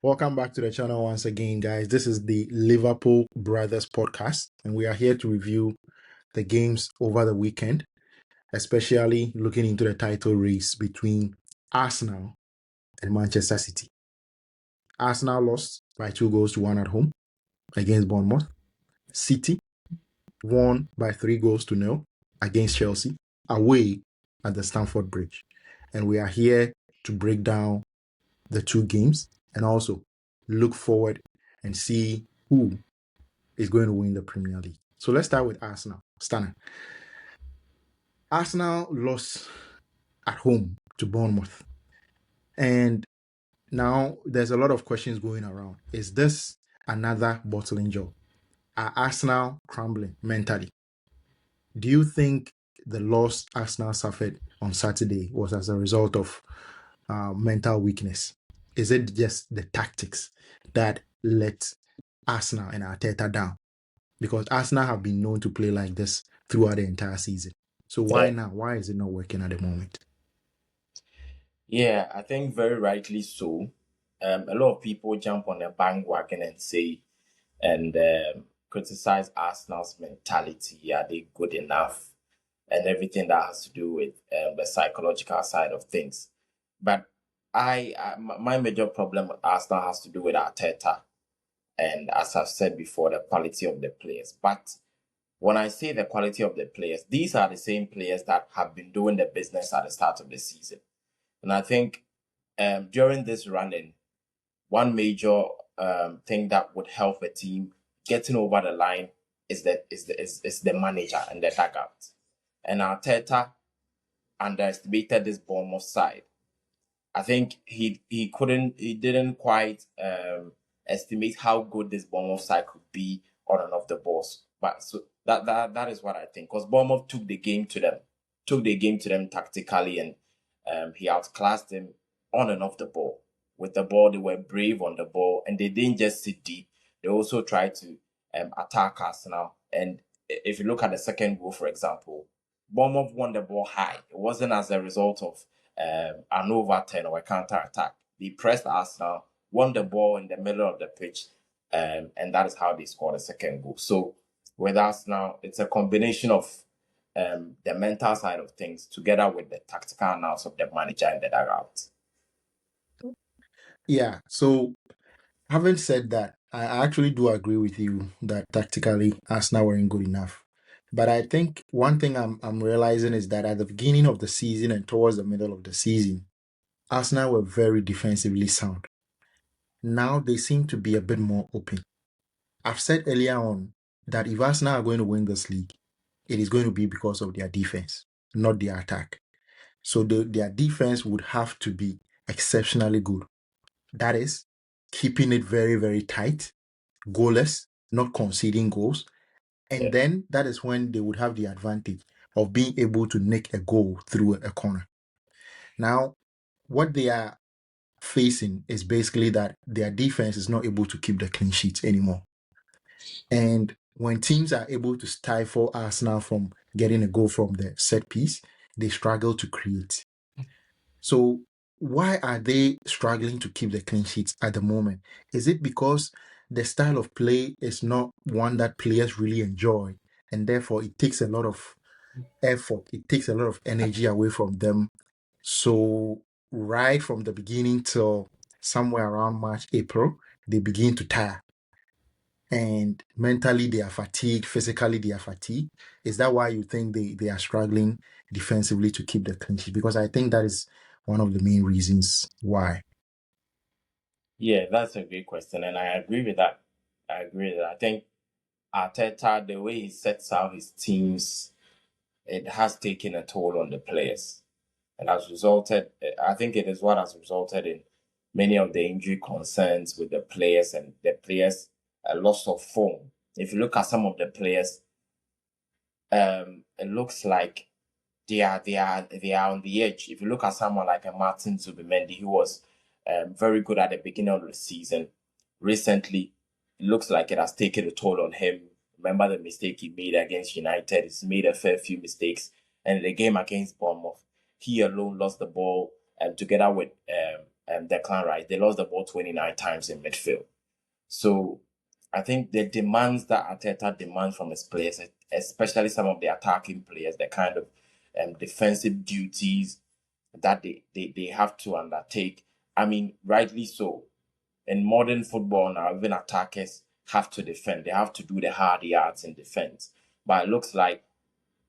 Welcome back to the channel once again, guys. This is the Liverpool Brothers podcast, and we are here to review the games over the weekend, especially looking into the title race between Arsenal and Manchester City. Arsenal lost by 2-1 at home against Bournemouth. City won by 3-0 against Chelsea away at the Stamford Bridge. And we are here to break down the two games and also look forward and see who is going to win the Premier League. So let's start with Arsenal. Stanley. Arsenal lost at home to Bournemouth. And now there's a lot of questions going around. Is this another bottling job? Are Arsenal crumbling mentally? Do you think the loss Arsenal suffered on Saturday was as a result of mental weakness? Is it just the tactics that let Arsenal and Arteta down? Because Arsenal have been known to play like this throughout the entire season. So why now? Why is it not working at the moment? Yeah, I think very rightly so. A lot of people jump on the bandwagon and say and criticize Arsenal's mentality. Are they good enough? And everything that has to do with the psychological side of things. But my major problem with Arsenal has to do with Arteta. And as I've said before, the quality of the players. But when I say the quality of the players, these are the same players that have been doing the business at the start of the season. And I think during this running, one major thing that would help a team getting over the line is the manager and the dugout. And Arteta underestimated this Bournemouth side. I think he didn't quite estimate how good this Bournemouth side could be on and off the balls. But so that is what I think, because Bournemouth took the game to them tactically, and he outclassed them on and off the ball. With the ball, they were brave on the ball, and they didn't just sit deep. They also tried to attack Arsenal. And if you look at the second goal, for example, Bournemouth won the ball high. It wasn't as a result of an overturn or a counter attack. They pressed Arsenal, won the ball in the middle of the pitch, and that is how they scored the second goal. So with Arsenal, it's a combination of the mental side of things together with the tactical analysis of the manager and the dugout. Yeah, so having said that, I actually do agree with you that tactically Arsenal weren't good enough. But I think one thing I'm realizing is that at the beginning of the season and towards the middle of the season, Arsenal were very defensively sound. Now they seem to be a bit more open. I've said earlier on that if Arsenal are going to win this league, it is going to be because of their defense, not their attack. So their defense would have to be exceptionally good. That is, keeping it very, very tight, goalless, not conceding goals. And then that is when they would have the advantage of being able to nick a goal through a corner. Now, what they are facing is basically that their defense is not able to keep the clean sheets anymore. And when teams are able to stifle Arsenal from getting a goal from the set piece, they struggle to create. So why are they struggling to keep the clean sheets at the moment? Is it because the style of play is not one that players really enjoy, and therefore it takes a lot of effort, it takes a lot of energy away from them? So right from the beginning till somewhere around March, April, they begin to tire. And mentally they are fatigued, physically they are fatigued. Is that why you think they are struggling defensively to keep the clean sheet? Because I think that is one of the main reasons why. Yeah, that's a great question, and I agree with that. I think Arteta, the way he sets out his teams, it has taken a toll on the players. And has resulted, I think it is what has resulted in many of the injury concerns with the players and the players' loss of form. If you look at some of the players, it looks like they are on the edge. If you look at someone like a Martin Zubimendi, who was very good at the beginning of the season, recently it looks like it has taken a toll on him. Remember the mistake he made against United? He's made a fair few mistakes, and in the game against Bournemouth, he alone lost the ball, together with Declan Rice. They lost the ball 29 times in midfield. So I think the demands that Arteta demands from his players, especially some of the attacking players, the kind of defensive duties that they have to undertake. I mean, rightly so. In modern football now, even attackers have to defend. They have to do the hard yards in defense. But it looks like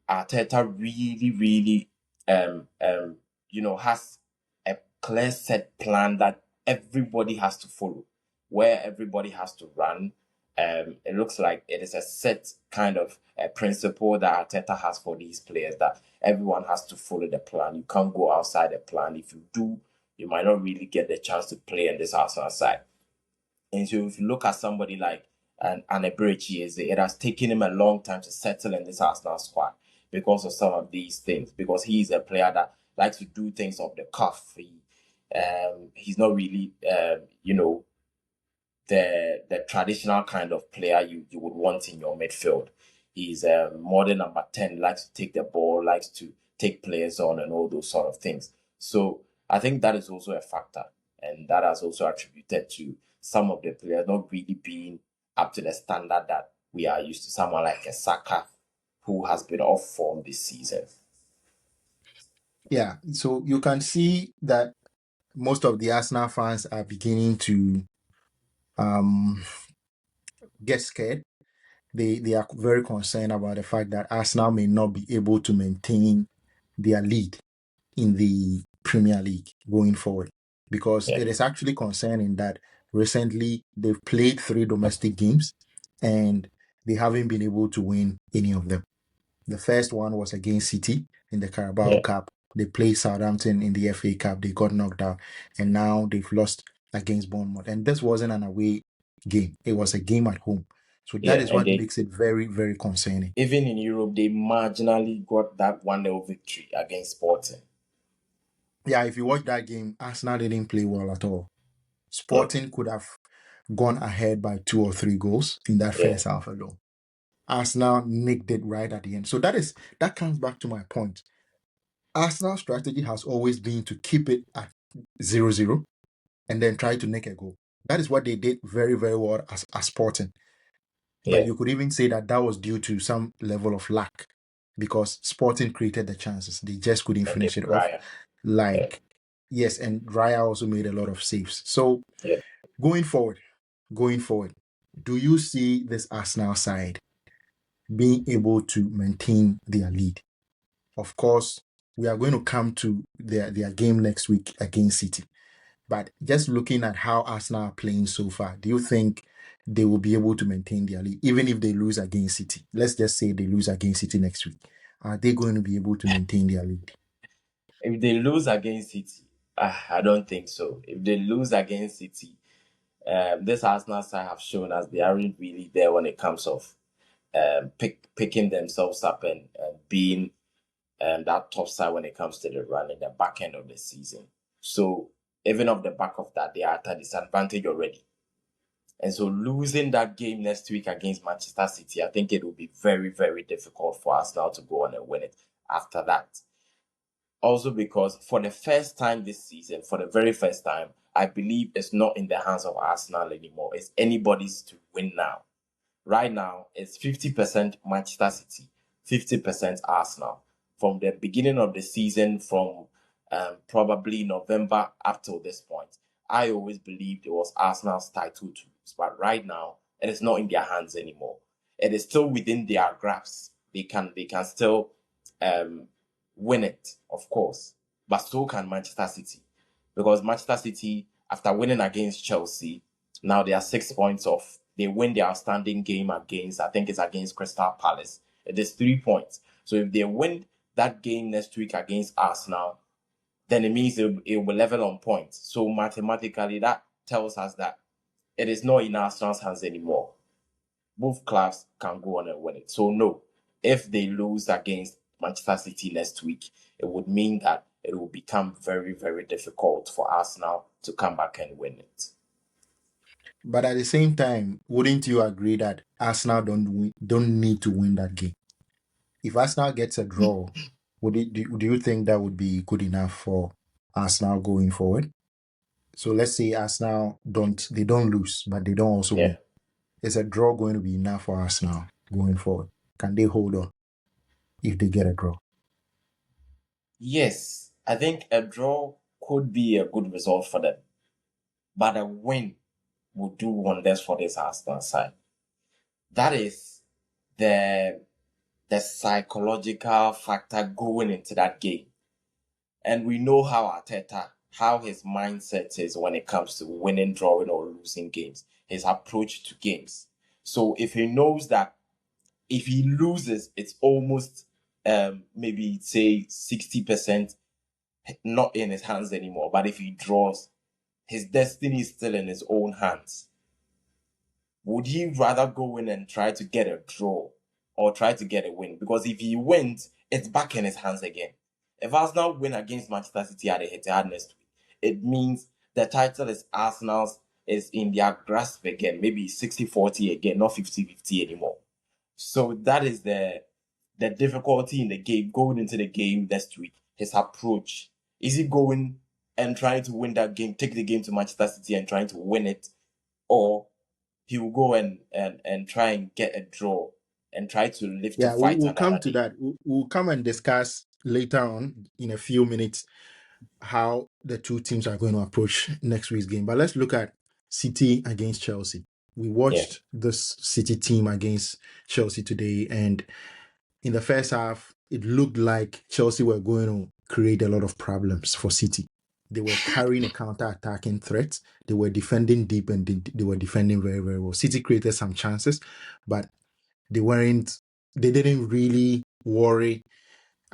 Arteta really, really, has a clear set plan that everybody has to follow, where everybody has to run. It looks like it is a set kind of a principle that Arteta has for these players that everyone has to follow the plan. You can't go outside the plan. If you do, you might not really get the chance to play in this Arsenal side. And so if you look at somebody like an Eberechi, it has taken him a long time to settle in this Arsenal squad because of some of these things. Because he's a player that likes to do things off the cuff. He's not really, the traditional kind of player you would want in your midfield. He's more than number 10, likes to take the ball, likes to take players on and all those sort of things. So I think that is also a factor. And that has also attributed to some of the players not really being up to the standard that we are used to. Someone like a Saka, who has been off form this season. Yeah, so you can see that most of the Arsenal fans are beginning to um, get scared. They are very concerned about the fact that Arsenal may not be able to maintain their lead in the Premier League going forward, because Yeah, it is actually concerning that recently they've played 3 domestic games and they haven't been able to win any of them. The first one was against City in the Carabao yeah, Cup. They played Southampton in the FA Cup. They got knocked out. And now they've lost against Bournemouth. And this wasn't an away game, it was a game at home. So that yeah. is And what they makes it very, very concerning. even in Europe, they marginally got that 1-0 victory against Sporting. Yeah, if you watch that game, Arsenal didn't play well at all. Yeah, Sporting could have gone ahead by 2 or 3 goals in that yeah, first half alone. Arsenal nicked it right at the end. So that comes back to my point. Arsenal's strategy has always been to keep it at 0-0 and then try to make a goal. That is what they did very, very well as Sporting. But yeah. you could even say that that was due to some level of luck because Sporting created the chances. They just couldn't And they finish it off. Ryan. Yeah, Like, yes, and Raya also made a lot of saves. So yeah. going forward, do you see this Arsenal side being able to maintain their lead? Of course, we are going to come to their game next week against City. But just looking at how Arsenal are playing so far, do you think they will be able to maintain their lead, even if they lose against City? Let's just say they lose against City next week. Are they going to be able to maintain their lead? If they lose against City, I don't think so. If they lose against City, this Arsenal side have shown us they aren't really there when it comes of picking themselves up and being that top side when it comes to the run in the back end of the season. So even off the back of that, they are at a disadvantage already. And so losing that game next week against Manchester City, I think it will be very, very difficult for us now to go on and win it after that. Also, because for the first time this season, for the very first time, I believe it's not in the hands of Arsenal anymore. It's anybody's to win now. Right now, it's 50% Manchester City, 50% Arsenal. From the beginning of the season, from probably November up till this point, I always believed it was Arsenal's title to lose. But right now, it is not in their hands anymore. It is still within their grasp. They can still um, win it, of course, but so can Manchester City. Because Manchester City, after winning against Chelsea, now they are 6 points off. They win their outstanding game against, I think it's against Crystal Palace. It is 3 points. So if they win that game next week against Arsenal, then it means it will level on points. So mathematically, that tells us that it is not in Arsenal's hands anymore. Both clubs can go on and win it. So no, if they lose against Manchester City next week, it would mean that it will become very, very difficult for Arsenal to come back and win it. But at the same time, wouldn't you agree that Arsenal don't need to win that game? If Arsenal gets a draw, do you think that would be good enough for Arsenal going forward? So let's say Arsenal don't lose, but they don't also Yeah. win. Is a draw going to be enough for Arsenal going forward? Can they hold on if they get a draw? Yes, I think a draw could be a good result for them, but a win would do wonders for this Arsenal side. That is the the psychological factor going into that game. And we know how his mindset is when it comes to winning, drawing, or losing games, his approach to games. So if he knows that if he loses, it's almost maybe say 60% not in his hands anymore. But if he draws, his destiny is still in his own hands. Would he rather go in and try to get a draw or try to get a win? Because if he wins, it's back in his hands again. If Arsenal win against Manchester City at the Etihad next week, it means the title is Arsenal's, is in their grasp again, maybe 60-40 again, not 50-50 anymore. So that is the difficulty in the game, going into the game next week. His approach. Is he going and trying to win that game, take the game to Manchester City and trying to win it? Or he will go and try and get a draw and try to live to Yeah, fight we'll come another to day. that. We'll come and discuss later on in a few minutes how the two teams are going to approach next week's game. But let's look at City against Chelsea. We Yeah, watched this City team against Chelsea today, and in the first half, it looked like Chelsea were going to create a lot of problems for City. They were carrying a counter-attacking threat. They were defending deep and they were defending very, very well. City created some chances, but they weren't. They didn't really worry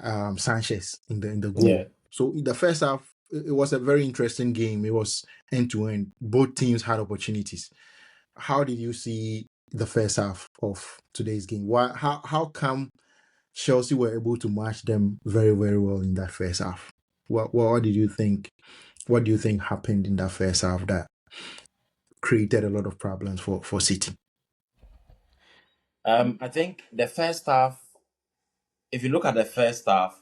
Sanchez in the yeah. goal. So in the first half, it was a very interesting game. It was end to end. Both teams had opportunities. How did you see the first half of today's game? Why? How come Chelsea were able to match them very, very well in that first half? What did you think? What do you think happened in that first half that created a lot of problems for City? I think the first half, if you look at the first half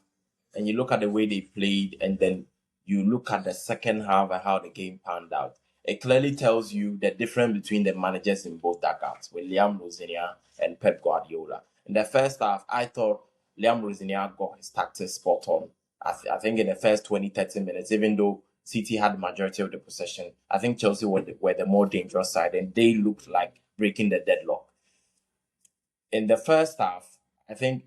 and you look at the way they played, and then you look at the second half and how the game panned out, it clearly tells you the difference between the managers in both dugouts, with Liam Rosinia and Pep Guardiola. In the first half, I thought Liam Rosinia got his tactics spot on. I think in the first 20-30 minutes, even though City had the majority of the possession, I think Chelsea were the more dangerous side, and they looked like breaking the deadlock. In the first half, I think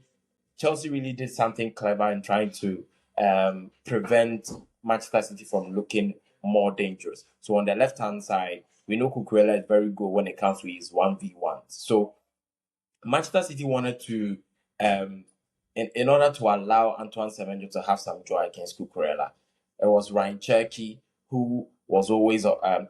Chelsea really did something clever in trying to prevent Manchester City from looking more dangerous. So on the left hand side, we know Cucurella is very good when it comes to his 1v1. So Manchester City wanted to, in order to allow Antoine Semenyo to have some joy against Cucurella, it was Ryan Cherky who was always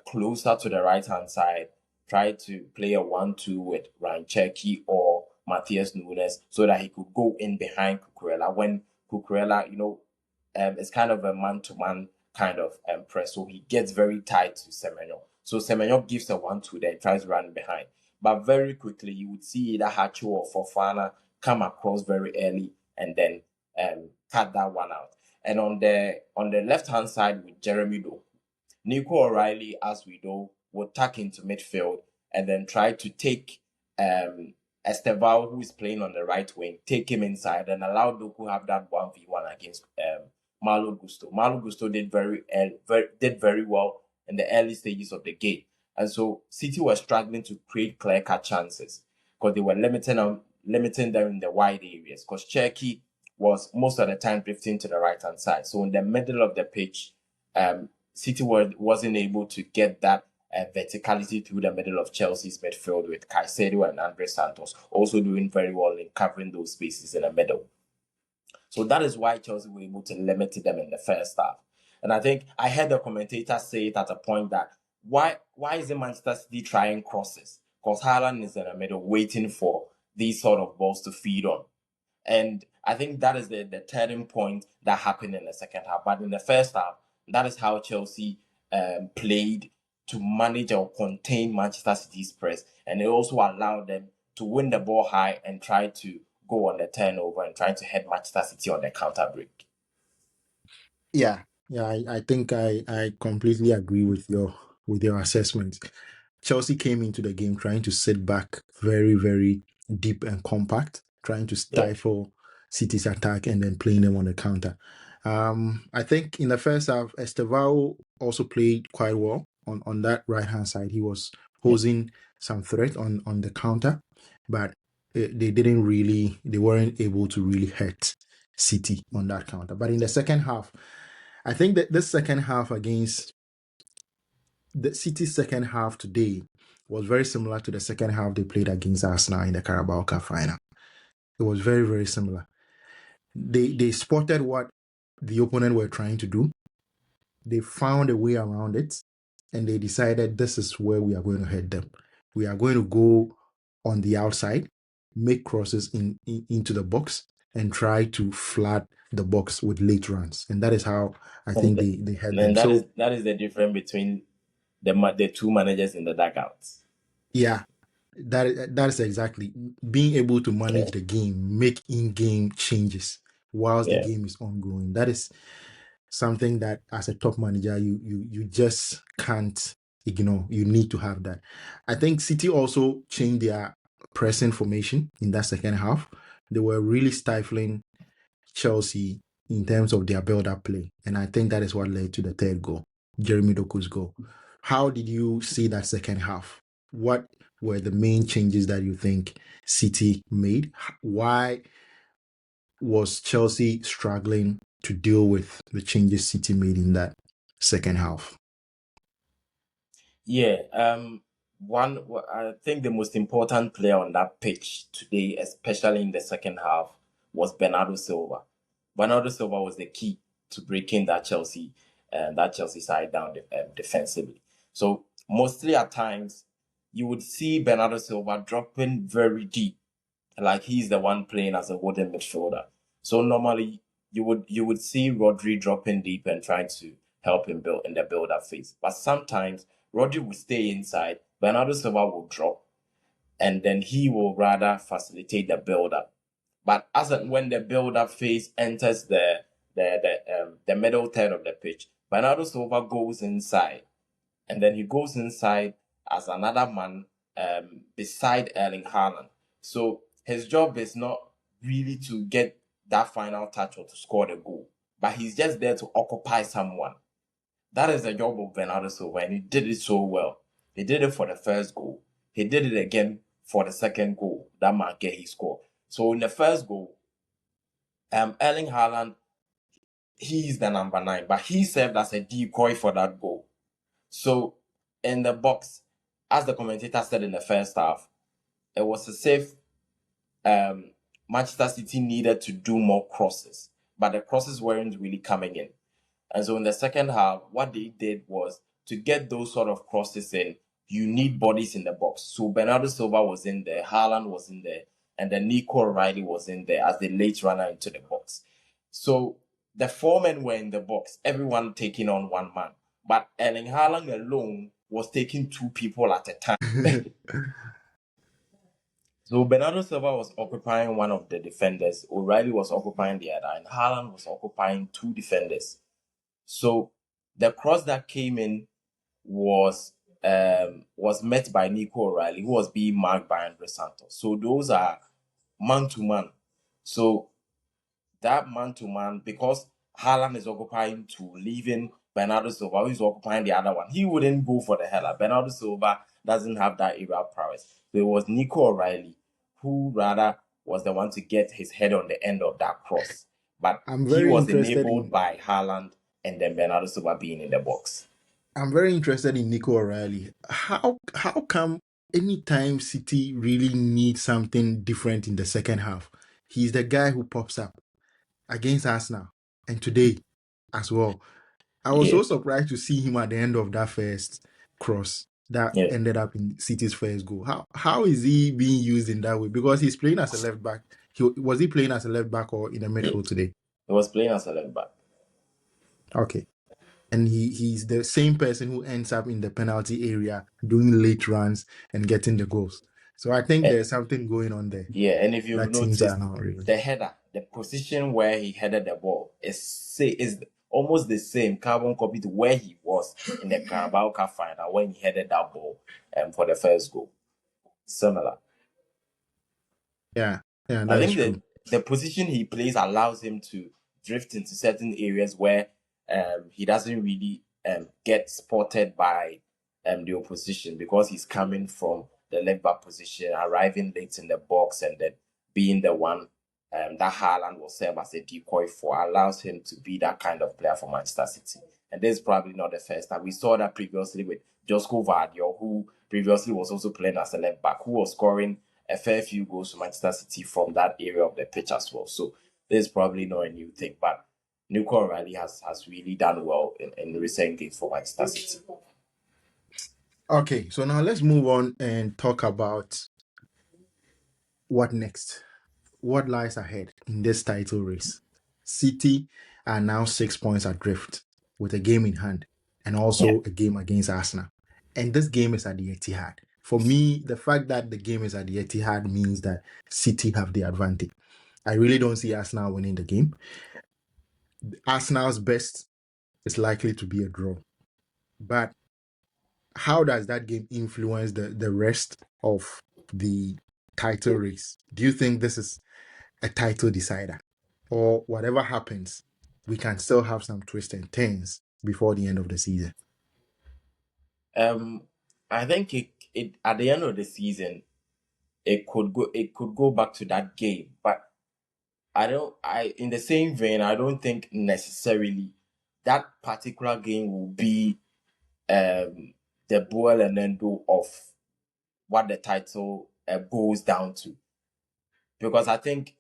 closer to the right hand side, tried to play a 1-2 with Ryan Cherky or Matthias Nunes so that he could go in behind Cucurella when Cucurella, it's kind of a man-to-man kind of press. So he gets very tight to Semenyo. So Semenyo gives a 1-2, then tries to run behind. But very quickly, you would see either Hacho or Fofana come across very early and then cut that one out. And on the left hand side with Jeremy Doku, Nico O'Reilly, as we know, would tuck into midfield and then try to take Esteval, who is playing on the right wing, take him inside and allow Doku have that 1v1 against Malo Gusto. Malo Gusto did very well in the early stages of the game. And so City was struggling to create clear-cut chances because they were limiting them in the wide areas. Because Cherky was most of the time drifting to the right-hand side. So in the middle of the pitch, City wasn't able to get that verticality through the middle of Chelsea's midfield with Caicedo and Andre Santos also doing very well in covering those spaces in the middle. So that is why Chelsea were able to limit them in the first half. And I think I heard the commentator say it at a point that why isn't Manchester City trying crosses? Because Haaland is in the middle waiting for these sort of balls to feed on. And I think that is the turning point that happened in the second half. But in the first half, that is how Chelsea played to manage or contain Manchester City's press. And it also allowed them to win the ball high and try to go on the turnover and try to head Manchester City on the counter break. Yeah. Yeah, I think I completely agree with your assessment. Chelsea came into the game trying to sit back very, very deep and compact, trying to Yeah, stifle City's attack and then playing them on the counter. I think in the first half, Estevao also played quite well on that right hand side. He was yeah. posing some threat on the counter, but they weren't able to really hurt City on that counter. But in the second half, I think that this second half against the City's second half today was very similar to the second half they played against Arsenal in the Carabao Cup final. It was very, very similar. They spotted what the opponent were trying to do. They found a way around it, and they decided this is where we are going to head them. We are going to go on the outside, make crosses into the box, and try to flood the box with late runs. And that is how I And, think th- they had them. and So that is the difference between the two managers in the dugouts. yeah, that is exactly being able to Yeah, manage the game, make in-game changes whilst the yeah. game is ongoing. That is something that as a top manager you just can't ignore. You need to have that. I think City also changed their pressing formation in that second half. They were really stifling Chelsea in terms of their build-up play. And I think that is what led to the third goal, Jeremy Doku's goal. How did you see that second half? What were the main changes that you think City made? Why was Chelsea struggling to deal with the changes City made in that second half? Yeah, I think the most important player on that pitch today, especially in the second half, was Bernardo Silva. Bernardo Silva was the key to breaking that Chelsea side down defensively. So mostly at times, you would see Bernardo Silva dropping very deep, like he's the one playing as a wooden midfielder. So normally you would see Rodri dropping deep and trying to help him build in the build up phase. But sometimes Rodri will stay inside, Bernardo Silva will drop, and then he will rather facilitate the build up. But when the build up phase enters the middle third of the pitch, Bernardo Silva goes inside, and then he goes inside as another man beside Erling Haaland. So his job is not really to get that final touch or to score the goal, but he's just there to occupy someone. That is the job of Bernardo Silva, and he did it so well. He did it for the first goal. He did it again for the second goal that Marquez he scored. So in the first goal, Erling Haaland, he is the number 9, but he served as a decoy for that goal. So in the box, as the commentator said in the first half, it was as if Manchester City needed to do more crosses, but the crosses weren't really coming in. And so in the second half, what they did was to get those sort of crosses in, you need bodies in the box. So Bernardo Silva was in there, Haaland was in there, and then Nico O'Reilly was in there as the late runner into the box. So the four men were in the box, everyone taking on one man. But Erling Haaland alone was taking two people at a time. So Bernardo Silva was occupying one of the defenders, O'Reilly was occupying the other, and Haaland was occupying two defenders. So the cross that came in was met by Nico O'Reilly, who was being marked by Andre Santos. So those are man to man. So that man to man, because Haaland is occupying two, leaving Bernardo Silva, who is occupying the other one. He wouldn't go for the header. Bernardo Silva doesn't have that aerial prowess. So it was Nico O'Reilly who rather was the one to get his head on the end of that cross. But I'm he very was interested enabled in by Haaland and then Bernardo Silva being in the box. I'm very interested in Nico O'Reilly. How come anytime City really needs something different in the second half, he's the guy who pops up against Arsenal and today as well. I was Yeah, so surprised to see him at the end of that first cross that yeah. ended up in City's first goal. How is he being used in that way? Because he's playing as a left back. Was he playing as a left back or in the He, midfield today? he was playing as a left back. Okay. And he's the same person who ends up in the penalty area doing late runs and getting the goals. So I think Eh, there's something going on there yeah, and if you've that teams are noticed, not really. the header, the position where he headed the ball is almost the same carbon copy to where he was in the Carabao Cup final when he headed that ball for the first goal. Similar. Yeah, yeah, I that is think true. that the position he plays allows him to drift into certain areas where he doesn't really get spotted by the opposition because he's coming from the left back position, arriving late in the box, and then being the one that Haaland will serve as a decoy for, allows him to be that kind of player for Manchester City. And this is probably not the first time. We saw that previously with Josko Vardio, who previously was also playing as a left back, who was scoring a fair few goals to Manchester City from that area of the pitch as well. So this is probably not a new thing, but Nico O'Reilly has really done well in recent games for Manchester City. Okay, so now let's move on and talk about what next. What lies ahead in this title race? City are now 6 points adrift with a game in hand and Yeah. also a game against Arsenal. And this game is at the Etihad. For me, the fact that the game is at the Etihad means that City have the advantage. I really don't see Arsenal winning the game. Arsenal's best is likely to be a draw. But how does that game influence the rest of the title race? Do you think this is a title decider? Or whatever happens, we can still have some twists and turns before the end of the season? Um, I think it at the end of the season it could go back to that game, but I in the same vein I don't think necessarily that particular game will be the boil and endo of what the title goes down to, because I think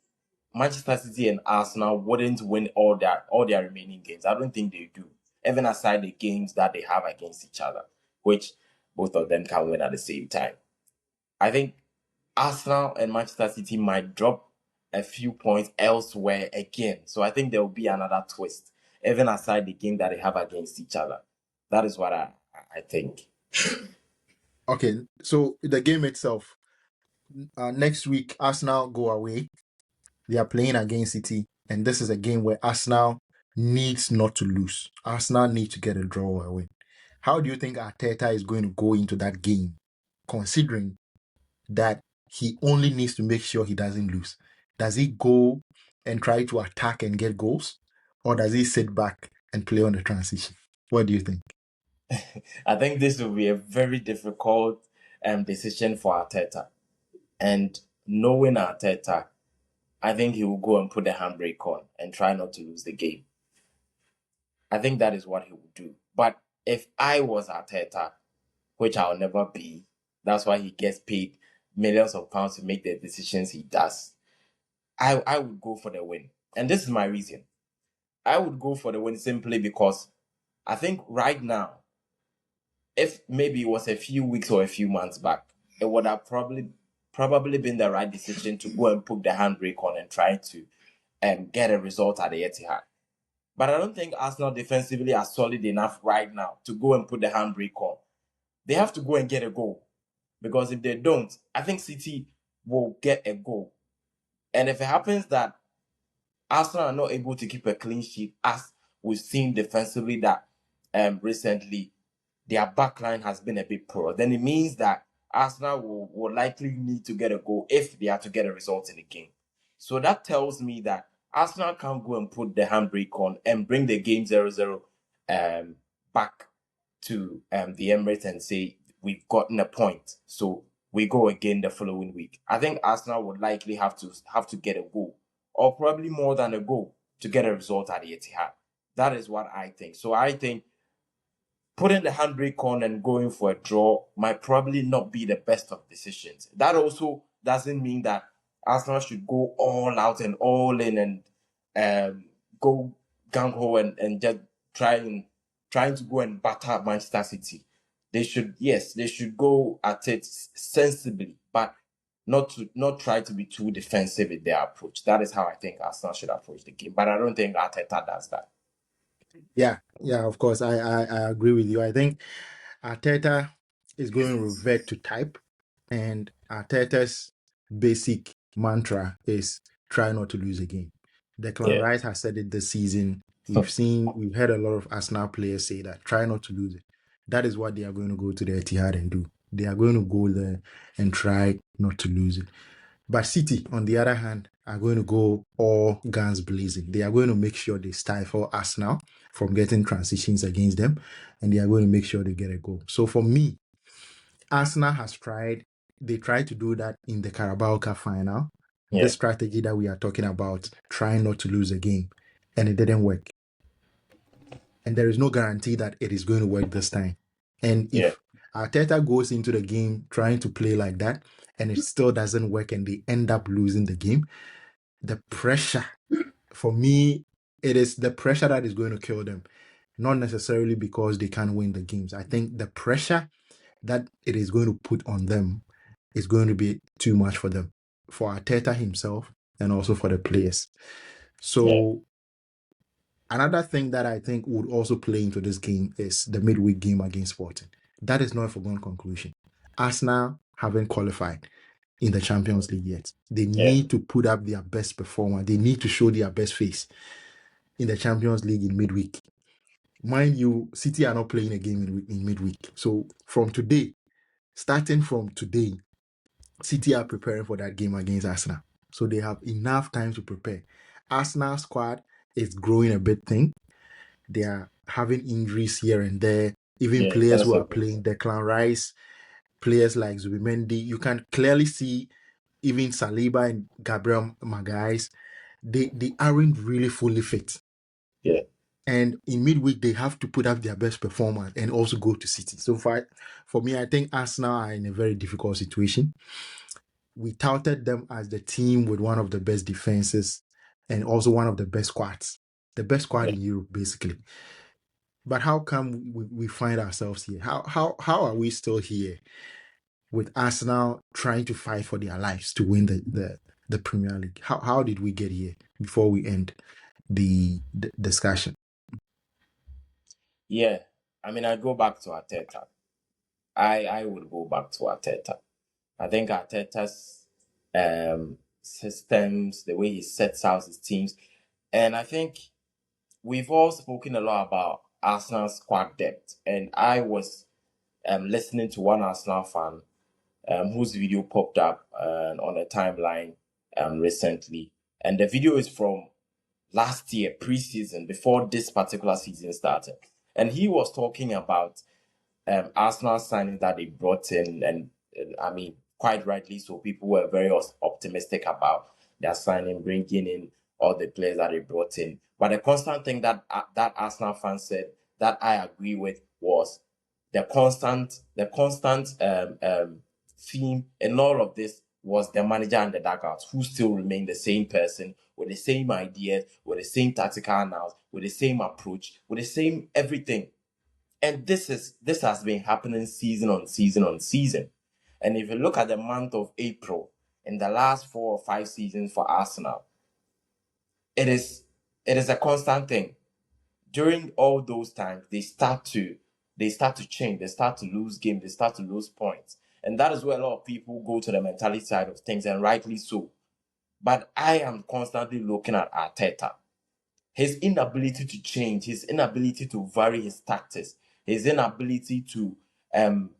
Manchester City and Arsenal wouldn't win all their remaining games. I don't think they do, even aside the games that they have against each other, which both of them can win at the same time. I think Arsenal and Manchester City might drop a few points elsewhere again. So I think there will be another twist, even aside the game that they have against each other. That is what I think. Okay, so the game itself, next week, Arsenal go away. They are playing against City, and this is a game where Arsenal needs not to lose. Arsenal need to get a draw or a win. How do you think Arteta is going to go into that game, considering that he only needs to make sure he doesn't lose? Does he go and try to attack and get goals, or does he sit back and play on the transition? What do you think? I think this will be a very difficult decision for Arteta. And knowing Arteta, I think he will go and put the handbrake on and try not to lose the game. I think that is what he will do. But if I was Arteta, which I'll never be, that's why he gets paid millions of pounds to make the decisions he does. I would go for the win. And this is my reason. I would go for the win simply because I think right now, if maybe it was a few weeks or a few months back, it would have probably been the right decision to go and put the handbrake on and try to get a result at the Etihad. But I don't think Arsenal defensively are solid enough right now to go and put the handbrake on. They have to go and get a goal, because if they don't, I think City will get a goal. And if it happens that Arsenal are not able to keep a clean sheet, as we've seen defensively that recently their backline has been a bit poor, then it means that Arsenal will likely need to get a goal if they are to get a result in the game. So that tells me that Arsenal can't go and put the handbrake on and bring the game 0-0 back to the Emirates and say we've gotten a point. So we go again the following week. I think Arsenal would likely have to get a goal, or probably more than a goal, to get a result at the Etihad. That is what I think. So I think putting the handbrake on and going for a draw might probably not be the best of decisions. That also doesn't mean that Arsenal should go all out and all in and go gung ho and just trying to go and batter Manchester City. They should go at it sensibly, but not try to be too defensive in their approach. That is how I think Arsenal should approach the game. But I don't think Arteta does that. Yeah, yeah, of course, I agree with you. I think Arteta is going to revert to type, and Arteta's basic mantra is try not to lose a game. Declan Yeah. Rice has said it this season. we've heard a lot of Arsenal players say that try not to lose it. That is what they are going to go to the Etihad and do. They are going to go there and try not to lose it. But City, on the other hand, are going to go all guns blazing. They are going to make sure they stifle Arsenal from getting transitions against them, and they are going to make sure they get a goal. So for me, Arsenal has tried. They tried to do that in the Carabao Cup final. Yeah, This strategy that we are talking about, trying not to lose a game, and it didn't work. And there is no guarantee that it is going to work this time. And yeah, if Arteta goes into the game trying to play like that, and it still doesn't work, and they end up losing the game, the pressure, for me, it is the pressure that is going to kill them. Not necessarily because they can't win the games. I think the pressure that it is going to put on them is going to be too much for them, for Arteta himself, and also for the players. yeah, So another thing that I think would also play into this game is the midweek game against Sporting. That is not a foregone conclusion. Arsenal haven't qualified in the Champions League yet. They yeah, need to put up their best performance. They need to show their best face in the Champions League in midweek. Mind you, City are not playing a game in midweek. So from today, starting from today, City are preparing for that game against Arsenal. So they have enough time to prepare. Arsenal squad is growing a bit thin. They are having injuries here and there. Even yeah. players That's who a are good playing thing. Declan Rice, players like Zubimendi, you can clearly see even Saliba and Gabriel Magalhaes, they aren't really fully fit. Yeah, And in midweek, they have to put up their best performance and also go to City. So for me, I think Arsenal are in a very difficult situation. We touted them as the team with one of the best defenses and also one of the best squads, the best squad yeah. in Europe, basically. But how come we find ourselves here? How are we still here with Arsenal trying to fight for their lives to win the Premier League? How did we get here before we end the discussion? Yeah. I mean, I go back to Arteta. I would go back to Arteta. I think Arteta's systems, the way he sets out his teams, and I think we've all spoken a lot about Arsenal's squad depth. And I was listening to one Arsenal fan whose video popped up on a timeline recently, and the video is from last year, preseason, before this particular season started. And he was talking about Arsenal signings that they brought in, and I mean, quite rightly so, people were very optimistic about their signing, bringing in all the players that they brought in. But the constant thing that Arsenal fans said that I agree with was the constant theme in all of this was the manager and the dugout, who still remain the same person with the same ideas, with the same tactical nous, with the same approach, with the same everything. And this has been happening season on season on season. And if you look at the month of April in the last 4 or 5 seasons for Arsenal, it is it is a constant thing. During all those times, they start to change, they start to lose games, they start to lose points. And that is where a lot of people go to the mentality side of things, and rightly so. But I am constantly looking at Arteta, his inability to change, his inability to vary his tactics, his inability to um,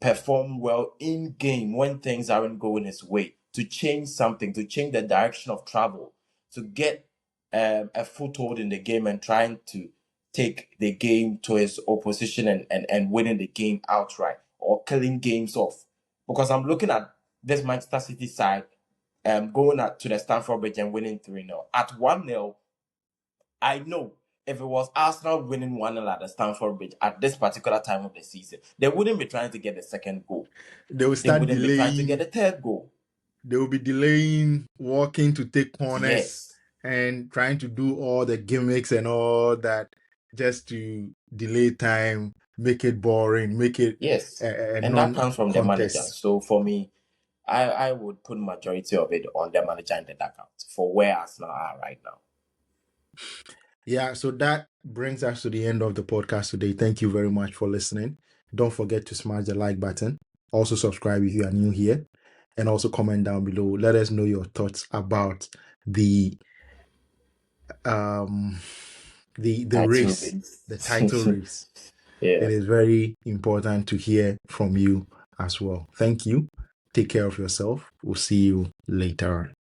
perform well in game when things aren't going his way, to change something, to change the direction of travel, to get a foothold in the game and trying to take the game to his opposition and winning the game outright or killing games off. Because I'm looking at this Manchester City side going to the Stamford Bridge and winning 3-0. At 1-0, I know if it was Arsenal winning 1-0 at the Stamford Bridge at this particular time of the season, they wouldn't be trying to get the second goal. They will They start wouldn't be trying to get delaying. the third goal. They will be delaying, walking to take corners, Yes, and trying to do all the gimmicks and all that just to delay time, make it boring, make it yes. a And that comes from the manager. non-contest. So for me, I would put majority of it on the manager and the dugout for where Arsenal are right now. Yeah, so that brings us to the end of the podcast today. Thank you very much for listening. Don't forget to smash the like button. Also, subscribe if you are new here. And also comment down below. Let us know your thoughts about the um the Title race, the title race. race. Yeah. It is very important to hear from you as well. Thank you. Take care of yourself. We'll see you later.